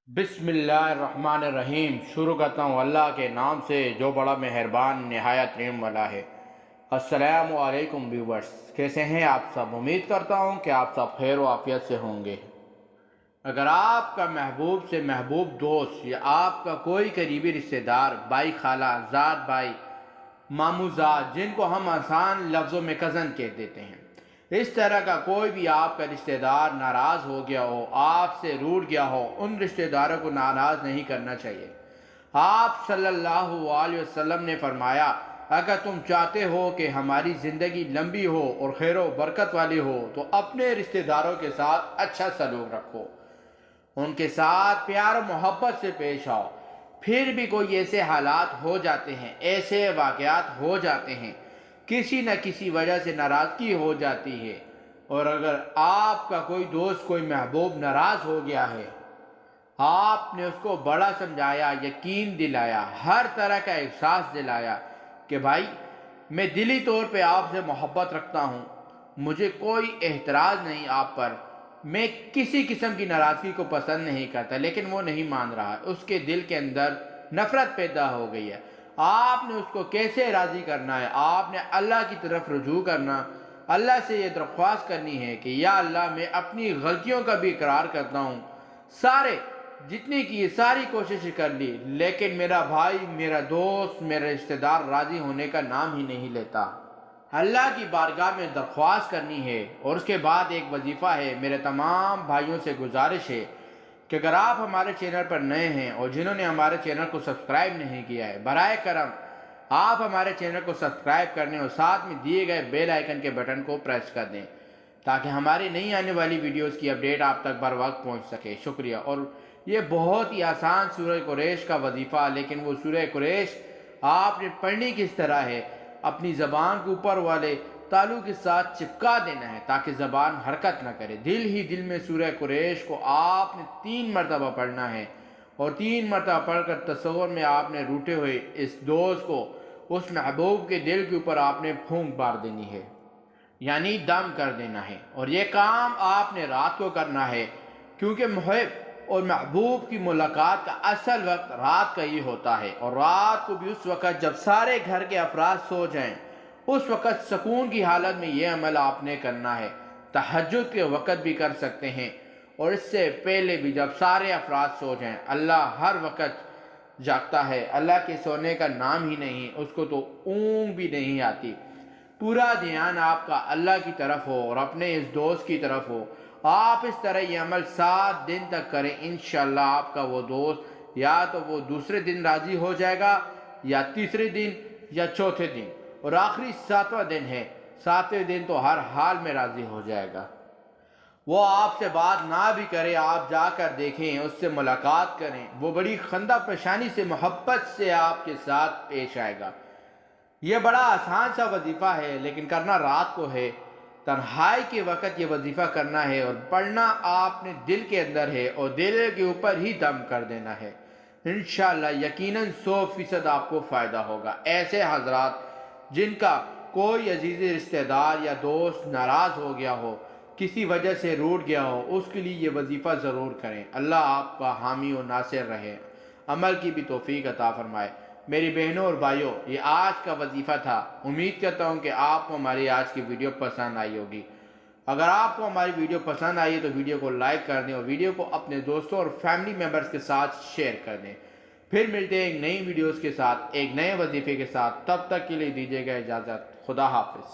بسم اللہ الرحمن الرحیم۔ شروع کرتا ہوں اللہ کے نام سے جو بڑا مہربان نہایت رحم والا ہے۔ السلام علیکم ویورز، کیسے ہیں آپ سب؟ امید کرتا ہوں کہ آپ سب خیر و عافیت سے ہوں گے۔ اگر آپ کا محبوب سے محبوب دوست یا آپ کا کوئی قریبی رشتہ دار، بھائی، خالہ، زاد بھائی، ماموں زاد، جن کو ہم آسان لفظوں میں کزن کہہ دیتے ہیں، اس طرح کا کوئی بھی آپ کا رشتہ دار ناراض ہو گیا ہو، آپ سے روٹھ گیا ہو، ان رشتہ داروں کو ناراض نہیں کرنا چاہیے۔ آپ صلی اللہ علیہ وسلم نے فرمایا، اگر تم چاہتے ہو کہ ہماری زندگی لمبی ہو اور خیر و برکت والی ہو تو اپنے رشتہ داروں کے ساتھ اچھا سلوک رکھو، ان کے ساتھ پیار و محبت سے پیش آؤ۔ پھر بھی کوئی ایسے حالات ہو جاتے ہیں، ایسے واقعات ہو جاتے ہیں، کسی نہ کسی وجہ سے ناراضگی ہو جاتی ہے، اور اگر آپ کا کوئی دوست، کوئی محبوب ناراض ہو گیا ہے، آپ نے اس کو بڑا سمجھایا، یقین دلایا، ہر طرح کا احساس دلایا کہ بھائی میں دلی طور پہ آپ سے محبت رکھتا ہوں، مجھے کوئی اعتراض نہیں آپ پر، میں کسی قسم کی ناراضگی کو پسند نہیں کرتا، لیکن وہ نہیں مان رہا، اس کے دل کے اندر نفرت پیدا ہو گئی ہے۔ آپ نے اس کو کیسے راضی کرنا ہے؟ آپ نے اللہ کی طرف رجوع کرنا، اللہ سے یہ درخواست کرنی ہے کہ یا اللہ، میں اپنی غلطیوں کا بھی اقرار کرتا ہوں، جتنی کی ساری کوشش کر لی، لیکن میرا بھائی، میرا دوست، میرا رشتہ دار راضی ہونے کا نام ہی نہیں لیتا۔ اللہ کی بارگاہ میں درخواست کرنی ہے، اور اس کے بعد ایک وظیفہ ہے۔ میرے تمام بھائیوں سے گزارش ہے کہ اگر آپ ہمارے چینل پر نئے ہیں اور جنہوں نے ہمارے چینل کو سبسکرائب نہیں کیا ہے، برائے کرم آپ ہمارے چینل کو سبسکرائب کرنے اور ساتھ میں دیے گئے بیل آئیکن کے بٹن کو پریس کر دیں تاکہ ہماری نئی آنے والی ویڈیوز کی اپڈیٹ آپ تک بر وقت پہنچ سکے۔ شکریہ۔ اور یہ بہت ہی آسان سورہ قریش کا وظیفہ، لیکن وہ سورہ قریش آپ نے پڑھنی کس طرح ہے؟ اپنی زبان کے اوپر والے تالو کے ساتھ چپکا دینا ہے تاکہ زبان حرکت نہ کرے۔ دل ہی دل میں سورہ قریش کو آپ نے 3 مرتبہ پڑھنا ہے، اور 3 مرتبہ پڑھ کر تصور میں آپ نے روٹے ہوئے اس دوست کو، اس محبوب کے دل کے اوپر آپ نے پھونک مار دینی ہے، یعنی دم کر دینا ہے۔ اور یہ کام آپ نے رات کو کرنا ہے، کیونکہ محب اور محبوب کی ملاقات کا اصل وقت رات کا ہی ہوتا ہے، اور رات کو بھی اس وقت جب سارے گھر کے افراد سو جائیں، اس وقت سکون کی حالت میں یہ عمل آپ نے کرنا ہے۔ تہجد کے وقت بھی کر سکتے ہیں، اور اس سے پہلے بھی جب سارے افراد سو جائیں۔ اللہ ہر وقت جاگتا ہے، اللہ کے سونے کا نام ہی نہیں، اس کو تو اونگ بھی نہیں آتی۔ پورا دھیان آپ کا اللہ کی طرف ہو اور اپنے اس دوست کی طرف ہو۔ آپ اس طرح یہ عمل 7 دن تک کریں، انشاءاللہ آپ کا وہ دوست یا تو وہ دوسرے دن راضی ہو جائے گا، یا تیسرے دن، یا چوتھے دن، اور آخری 7واں دن ہے، 7ویں دن تو ہر حال میں راضی ہو جائے گا۔ وہ آپ سے بات نہ بھی کرے، آپ جا کر دیکھیں، اس سے ملاقات کریں، وہ بڑی خندہ پیشانی سے محبت سے آپ کے ساتھ پیش آئے گا۔ یہ بڑا آسان سا وظیفہ ہے، لیکن کرنا رات کو ہے، تنہائی کے وقت یہ وظیفہ کرنا ہے، اور پڑھنا آپ نے دل کے اندر ہے، اور دل کے اوپر ہی دم کر دینا ہے۔ انشاءاللہ یقیناً 100% آپ کو فائدہ ہوگا۔ ایسے حضرات جن کا کوئی عزیز رشتہ دار یا دوست ناراض ہو گیا ہو، کسی وجہ سے روٹھ گیا ہو، اس کے لیے یہ وظیفہ ضرور کریں۔ اللہ آپ کا حامی و ناصر رہے، عمل کی بھی توفیق عطا فرمائے۔ میری بہنوں اور بھائیوں، یہ آج کا وظیفہ تھا۔ امید کرتا ہوں کہ آپ کو ہماری آج کی ویڈیو پسند آئی ہوگی۔ اگر آپ کو ہماری ویڈیو پسند آئی ہے تو ویڈیو کو لائک کر دیں، اور ویڈیو کو اپنے دوستوں اور فیملی ممبرز کے ساتھ شیئر کر دیں۔ پھر ملتے ہیں ایک نئی ویڈیوز کے ساتھ، ایک نئے وظیفے کے ساتھ۔ تب تک کے لیے دیجیے گا اجازت۔ خدا حافظ۔